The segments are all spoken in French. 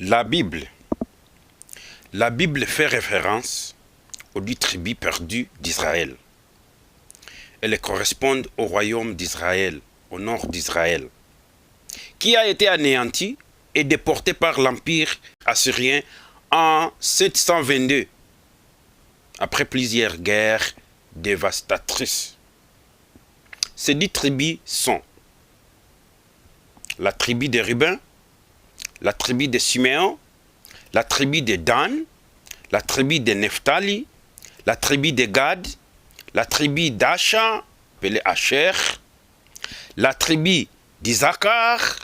La Bible fait référence aux 10 tribus perdues d'Israël. Elles correspondent au royaume d'Israël, au nord d'Israël, qui a été anéanti et déporté par l'Empire assyrien en 722, après plusieurs guerres dévastatrices. Ces 10 tribus sont la tribu de Ruben, la tribu de Siméon, la tribu de Dan, la tribu de Nephtali, la tribu de Gad, la tribu d'Acha, appelée Asher, la tribu d'Isaacar,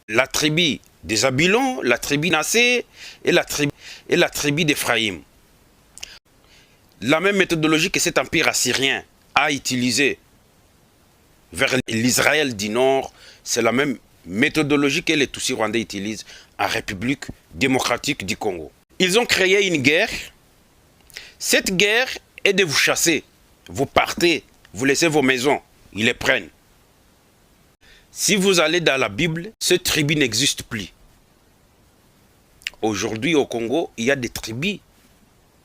la tribu de Zabulon, la tribu Nassé et la tribu d'Éphraïm. La même méthodologie que cet empire assyrien a utilisée vers l'Israël du Nord, c'est la même méthodologie que les Tutsis rwandais utilisent en République démocratique du Congo. Ils ont créé une guerre. Cette guerre est de vous chasser. Vous partez, vous laissez vos maisons, ils les prennent. Si vous allez dans la Bible, cette tribu n'existe plus. Aujourd'hui au Congo, il y a des tribus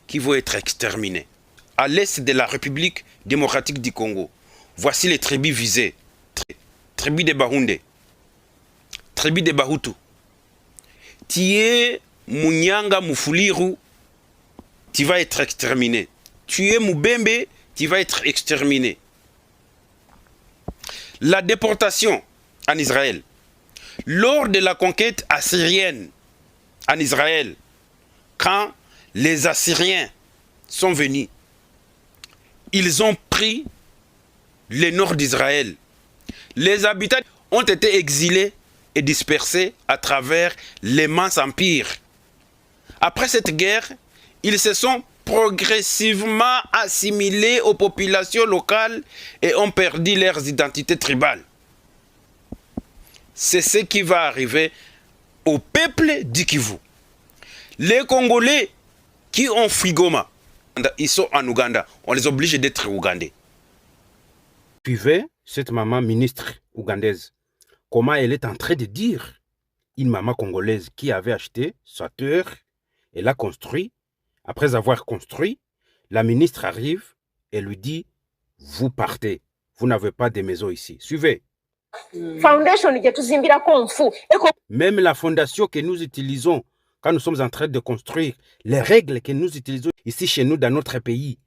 qui vont être exterminées. À l'est de la République démocratique du Congo, voici les tribus visées. Tribu de Bahunde, tribu de Bahutu, Tie Munyanga Mufuliru, tu vas être exterminé. Tu es Mubembe, tu vas être exterminé. La déportation en Israël. Lors de la conquête assyrienne en Israël, quand les Assyriens sont venus, ils ont pris le nord d'Israël. Les habitants ont été exilés et dispersés à travers l'immense empire. Après cette guerre, ils se sont progressivement assimilés aux populations locales et ont perdu leurs identités tribales. C'est ce qui va arriver au peuple du Kivu. Les Congolais qui ont fui Goma, ils sont en Ouganda, on les oblige d'être ougandais. Suivez cette maman ministre ougandaise, comment elle est en train de dire, une maman congolaise qui avait acheté sa terre, elle a construit. Après avoir construit, la ministre arrive et lui dit, vous partez, vous n'avez pas de maison ici. Suivez. Même la fondation que nous utilisons quand nous sommes en train de construire, les règles que nous utilisons ici chez nous dans notre pays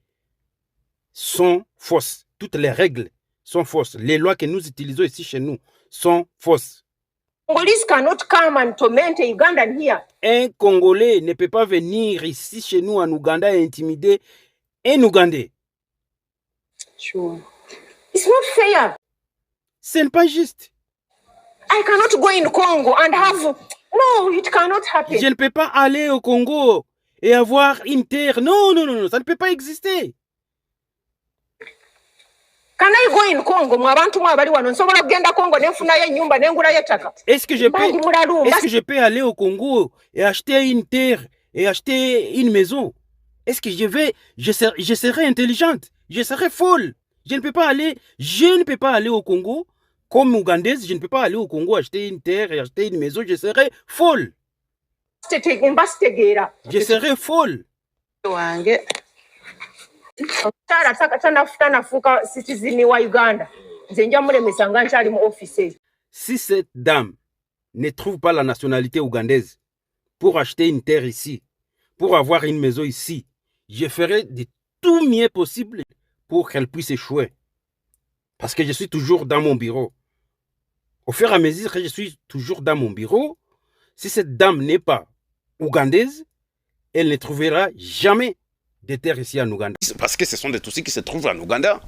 sont fausses. Toutes les règles sont fausses. Les lois que nous utilisons ici chez nous sont fausses. Un Congolais ne peut pas venir ici chez nous en Ouganda et intimider un Ougandais. Sure. It's not fair. Ce n'est pas juste. I cannot go in Congo and have... No, it cannot happen. Je ne peux pas aller au Congo et avoir une terre. Non, non, non, non, ça ne peut pas exister. Can I go in Congo? Est-ce que je peux aller au Congo et acheter une terre et acheter une maison? Est-ce que je serai intelligente? Je serai folle. Je ne peux pas aller au Congo comme ougandaise. Je ne peux pas aller au Congo acheter une terre et acheter une maison. Je serai folle. Je serai folle. Si cette dame ne trouve pas la nationalité ougandaise pour acheter une terre ici, pour avoir une maison ici, je ferai de tout mieux possible pour qu'elle puisse échouer. Parce que je suis toujours dans mon bureau. Au fur et à mesure que je suis toujours dans mon bureau, si cette dame n'est pas ougandaise, elle ne trouvera jamais des terres ici en Ouganda. Parce que ce sont des Tutsis qui se trouvent en Ouganda.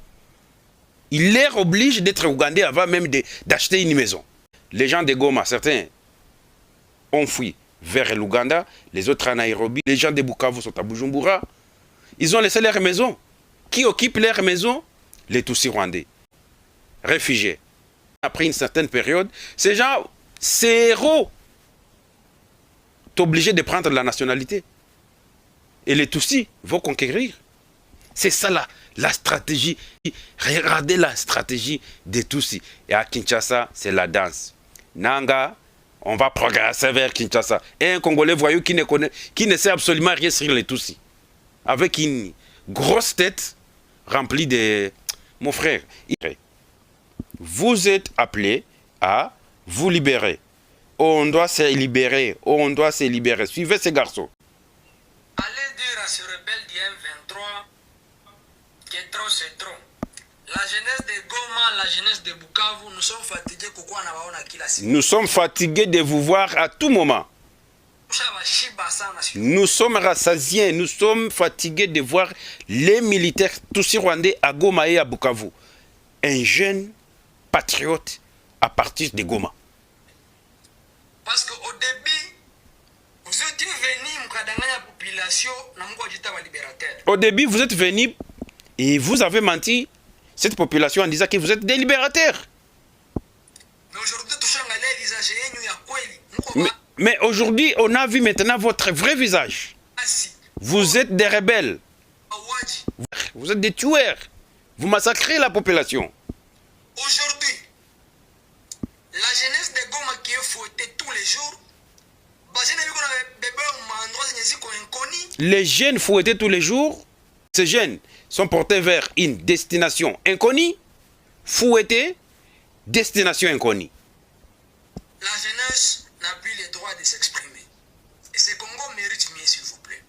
Il les oblige d'être ougandais avant même d'acheter une maison. Les gens de Goma, certains ont fui vers l'Ouganda, les autres à Nairobi. Les gens de Bukavu sont à Bujumbura. Ils ont laissé leur maison. Qui occupe leur maison? Les Tutsis rwandais. Réfugiés. Après une certaine période, ces gens, ces héros, sont obligés de prendre la nationalité. Et les Tutsis vont conquérir. C'est ça la stratégie. Regardez la stratégie des Tutsis. Et à Kinshasa, c'est la danse. Nanga, on va progresser vers Kinshasa. Et un Congolais voyou qui ne sait absolument rien sur les Tutsis. Avec une grosse tête remplie de... Mon frère, vous êtes appelé à vous libérer. On doit se libérer. On doit se libérer. Suivez ces garçons. Allez dire à ce rebelle du M23 que trop c'est trop. La jeunesse de Goma, la jeunesse de Bukavu, nous sommes fatigués. Nous sommes fatigués de vous voir à tout moment. Nous sommes rassasiés, nous sommes fatigués de voir les militaires tous rwandais à Goma et à Bukavu. Un jeune patriote à partir de Goma. Parce qu'au début, vous êtes venus la population, libérateur. Au début, vous êtes venus et vous avez menti cette population en disant que vous êtes des libérateurs. Mais aujourd'hui, mais aujourd'hui, on a vu maintenant votre vrai visage. Vous êtes des rebelles. Vous êtes des tueurs. Vous massacrez la population. Aujourd'hui, la jeunesse de Goma qui est fouettée tous les jours, les jeunes fouettés tous les jours, ces jeunes sont portés vers une destination inconnue, fouettés, destination inconnue. La jeunesse n'a plus le droit de s'exprimer. Et ce Congo mérite mieux, s'il vous plaît.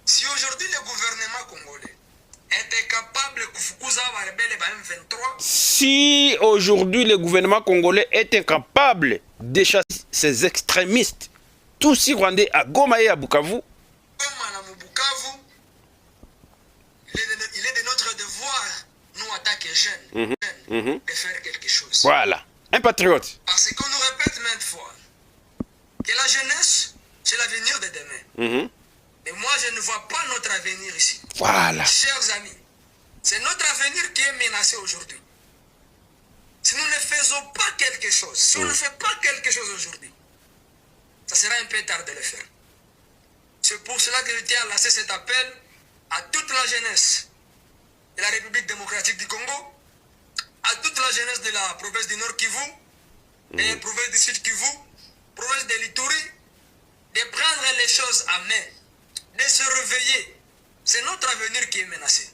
Si aujourd'hui le gouvernement congolais était capable de fukuza rebelle M23, si aujourd'hui le gouvernement congolais est incapable de chasser ces extrémistes, tous rwandais à Goma et à Bukavu, il est de notre devoir, nous, en tant que jeunes, de faire quelque chose. Voilà, un patriote. Parce qu'on nous répète maintes fois que la jeunesse, c'est l'avenir de demain. Mais moi, je ne vois pas notre avenir ici. Voilà. Chers amis, c'est notre avenir qui est menacé aujourd'hui. Si nous ne faisons pas quelque chose, si on ne fait pas quelque chose aujourd'hui, ça sera un peu tard de le faire. C'est pour cela que je tiens à lancer cet appel à toute la jeunesse de la République démocratique du Congo, à toute la jeunesse de la province du Nord Kivu, et la province du Sud Kivu, province de l'Ituri, de prendre les choses à main, de se réveiller. C'est notre avenir qui est menacé.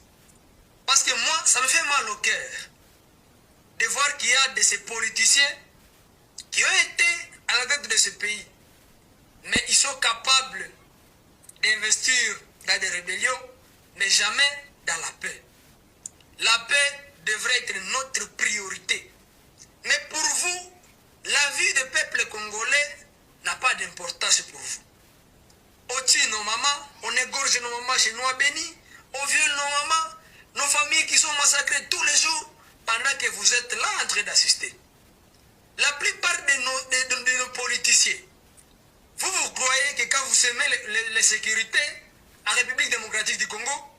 Parce que moi, ça me fait mal au cœur de voir qu'il y a de ces politiciens qui ont été à la tête de ce pays, mais ils sont capables d'investir dans des rébellions, mais jamais dans la paix. La paix devrait être notre priorité. Mais pour vous, la vie du peuple congolais n'a pas d'importance pour vous. On tue nos mamans, on égorge nos mamans chez nous à Béni, on viole nos mamans, nos familles qui sont massacrées tous les jours pendant que vous êtes là en train d'assister. La plupart de nos politiciens, vous croyez que quand vous semez les sécurités en République démocratique du Congo,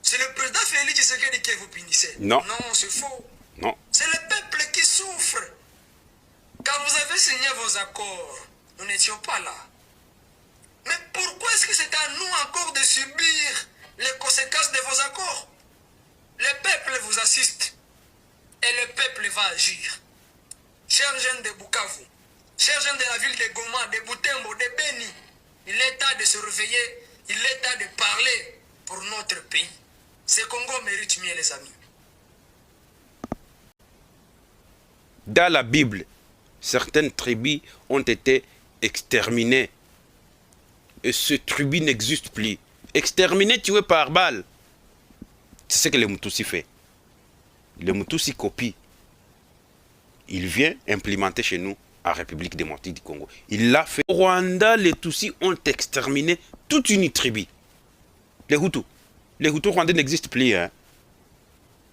c'est le président Félix Tshisekedi qui vous punissez? Non. Non, c'est faux. Non. C'est le peuple qui souffre. Quand vous avez signé vos accords, nous n'étions pas là. Mais pourquoi est-ce que c'est à nous encore de subir les conséquences de vos accords? Le peuple vous assiste et le peuple va agir. Chers jeunes de Bukavu, chers jeunes de la ville de Goma, de Butembo, de Beni, il est temps de se réveiller, il est temps de parler pour notre pays. Ce Congo mérite mieux, les amis. Dans la Bible, certaines tribus ont été exterminées. Et ce tribu n'existe plus. Exterminé, tué par balle. C'est ce que les Mutusi fait. Les Mutusi copie. Il vient implémenter chez nous en République démocratique du Congo. Il l'a fait. Au Rwanda, les Tutsis ont exterminé toute une tribu. Les Hutus. Les Hutus rwandais n'existent plus. Hein.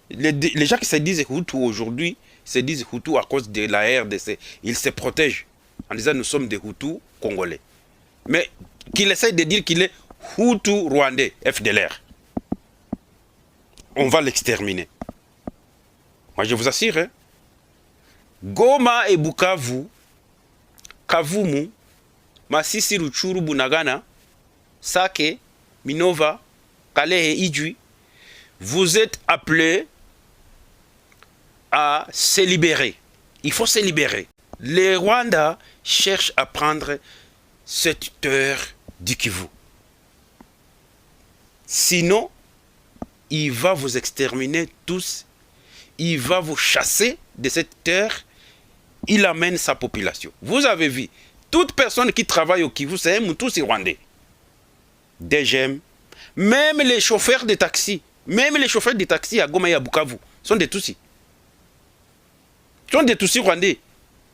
Les gens qui se disent Hutus aujourd'hui se disent Hutus à cause de la RDC. Ils se protègent en disant nous sommes des Hutus congolais. Mais qu'il essaye de dire qu'il est Hutu rwandais, FDLR. On va l'exterminer. Moi je vous assure, hein, Goma et Bukavu, Kavumu, Masisi, Ruchuru, Bunagana, Sake, Minova, Kalehe et Idjui, vous êtes appelés à se libérer. Il faut se libérer. Les Rwandais cherchent à prendre cette terre du Kivu. Sinon, il va vous exterminer tous. Il va vous chasser de cette terre. Il amène sa population. Vous avez vu, toute personne qui travaille au Kivu, c'est un Moutousi rwandais. DGM, même les chauffeurs de taxi, à Goma et à Bukavu, sont des Tutsis. Sont des Tutsis rwandais.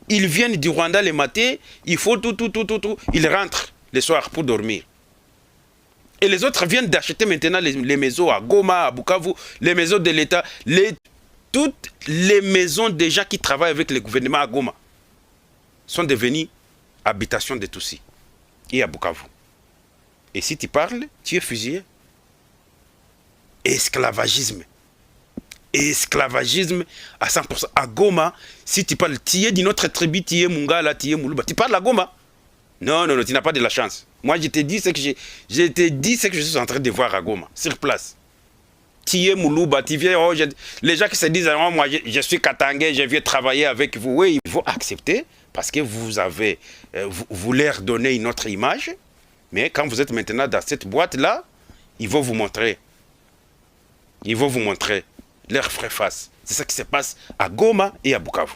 Ils viennent du Rwanda le matin, il faut tout. Ils rentrent le soir pour dormir. Et les autres viennent d'acheter maintenant les maisons à Goma, à Bukavu, les maisons de l'État, toutes les maisons des gens qui travaillent avec le gouvernement à Goma sont devenues habitations de Tutsis et à Bukavu. Et si tu parles, tu es fusillé. Esclavagisme. Esclavagisme à 100%. À Goma, si tu parles, tu es d'une autre tribu, tu es Mungala, tu es Muluba. Tu parles à Goma. Non, tu n'as pas de la chance. Moi, je t'ai dit ce que je suis en train de voir à Goma, sur place. Tu es Muluba, tu viens, les gens qui se disent, oh, moi, je suis Katangé, je viens travailler avec vous. Oui, il faut accepter, parce que vous leur donnez une autre image. Mais quand vous êtes maintenant dans cette boîte-là, ils vont vous montrer. Ils vont vous montrer leur vraie face. C'est ça qui se passe à Goma et à Bukavu.